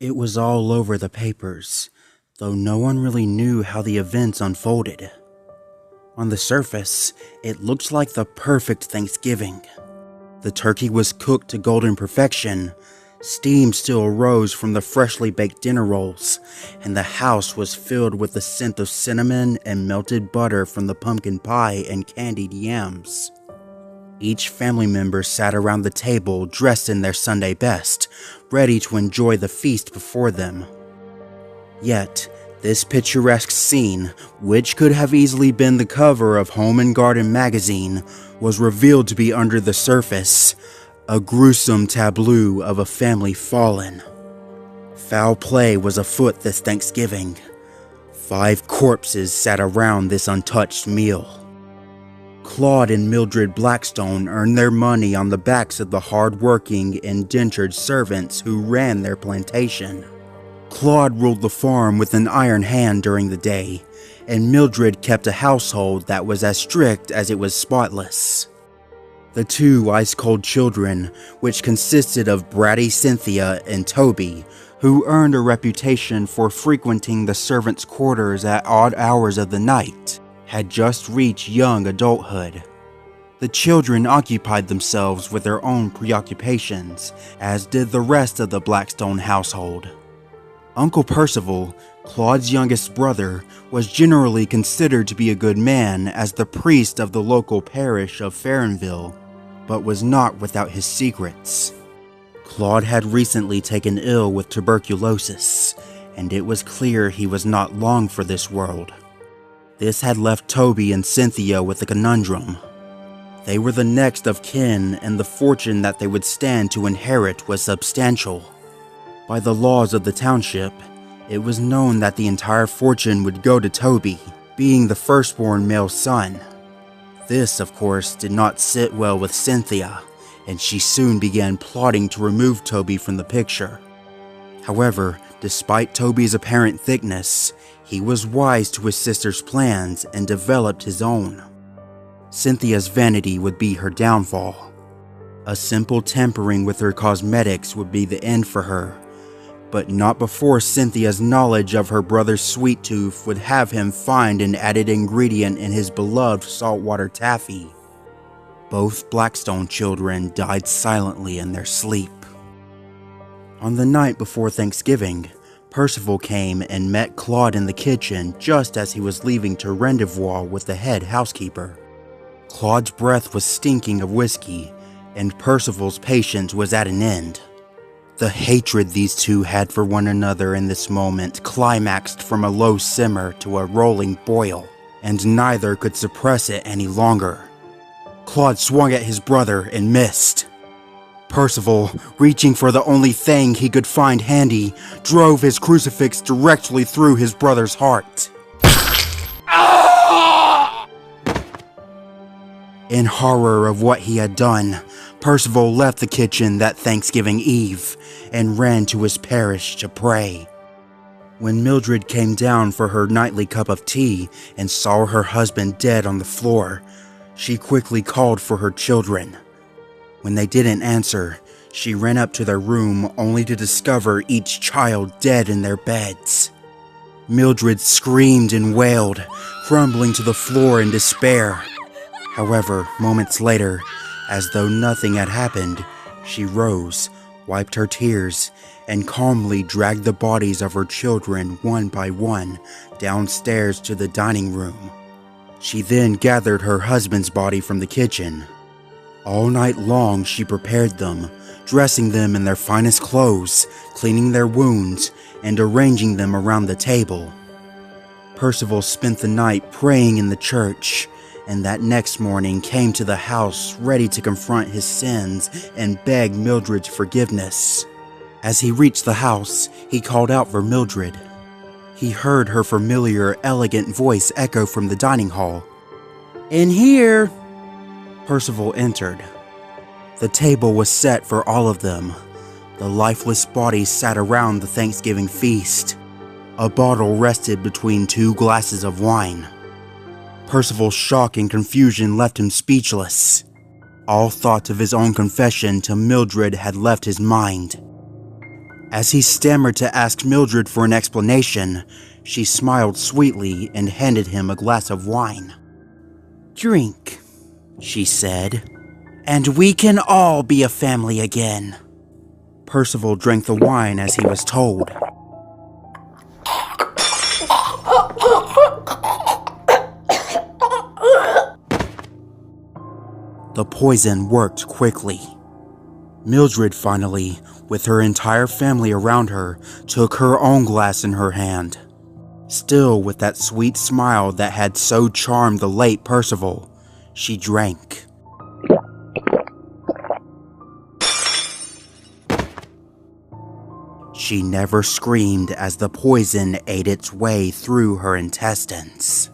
It was all over the papers, though no one really knew how the events unfolded. On the surface, it looked like the perfect Thanksgiving. The turkey was cooked to golden perfection, steam still arose from the freshly baked dinner rolls, and the house was filled with the scent of cinnamon and melted butter from the pumpkin pie and candied yams. Each family member sat around the table dressed in their Sunday best, ready to enjoy the feast before them. Yet, this picturesque scene, which could have easily been the cover of Home and Garden magazine, was revealed to be under the surface, a gruesome tableau of a family fallen. Foul play was afoot this Thanksgiving. 5 corpses sat around this untouched meal. Claude and Mildred Blackstone earned their money on the backs of the hard-working, indentured servants who ran their plantation. Claude ruled the farm with an iron hand during the day, and Mildred kept a household that was as strict as it was spotless. The 2 ice-cold children, which consisted of bratty Cynthia and Toby, who earned a reputation for frequenting the servants' quarters at odd hours of the night, had just reached young adulthood. The children occupied themselves with their own preoccupations, as did the rest of the Blackstone household. Uncle Percival, Claude's youngest brother, was generally considered to be a good man as the priest of the local parish of Farrenville, but was not without his secrets. Claude had recently taken ill with tuberculosis, and it was clear he was not long for this world. This had left Toby and Cynthia with a conundrum. They were the next of kin, and the fortune that they would stand to inherit was substantial. By the laws of the township, it was known that the entire fortune would go to Toby, being the firstborn male son. This, of course, did not sit well with Cynthia, and she soon began plotting to remove Toby from the picture. However, despite Toby's apparent thickness, he was wise to his sister's plans and developed his own. Cynthia's vanity would be her downfall. A simple tampering with her cosmetics would be the end for her, but not before Cynthia's knowledge of her brother's sweet tooth would have him find an added ingredient in his beloved saltwater taffy. Both Blackstone children died silently in their sleep. On the night before Thanksgiving, Percival came and met Claude in the kitchen just as he was leaving to rendezvous with the head housekeeper. Claude's breath was stinking of whiskey, and Percival's patience was at an end. The hatred these two had for one another in this moment climaxed from a low simmer to a rolling boil, and neither could suppress it any longer. Claude swung at his brother and missed. Percival, reaching for the only thing he could find handy, drove his crucifix directly through his brother's heart. In horror of what he had done, Percival left the kitchen that Thanksgiving Eve and ran to his parish to pray. When Mildred came down for her nightly cup of tea and saw her husband dead on the floor, she quickly called for her children. When they didn't answer, she ran up to their room only to discover each child dead in their beds. Mildred screamed and wailed, crumbling to the floor in despair. However, moments later, as though nothing had happened, she rose, wiped her tears, and calmly dragged the bodies of her children one by one downstairs to the dining room. She then gathered her husband's body from the kitchen. All night long she prepared them, dressing them in their finest clothes, cleaning their wounds, and arranging them around the table. Percival spent the night praying in the church, and that next morning came to the house ready to confront his sins and beg Mildred's forgiveness. As he reached the house, he called out for Mildred. He heard her familiar, elegant voice echo from the dining hall. "In here!" Percival entered. The table was set for all of them. The lifeless bodies sat around the Thanksgiving feast. A bottle rested between 2 glasses of wine. Percival's shock and confusion left him speechless. All thought of his own confession to Mildred had left his mind. As he stammered to ask Mildred for an explanation, she smiled sweetly and handed him a glass of wine. "Drink," she said, "and we can all be a family again." Percival drank the wine as he was told. The poison worked quickly. Mildred finally, with her entire family around her, took her own glass in her hand. Still with that sweet smile that had so charmed the late Percival, she drank. She never screamed as the poison ate its way through her intestines.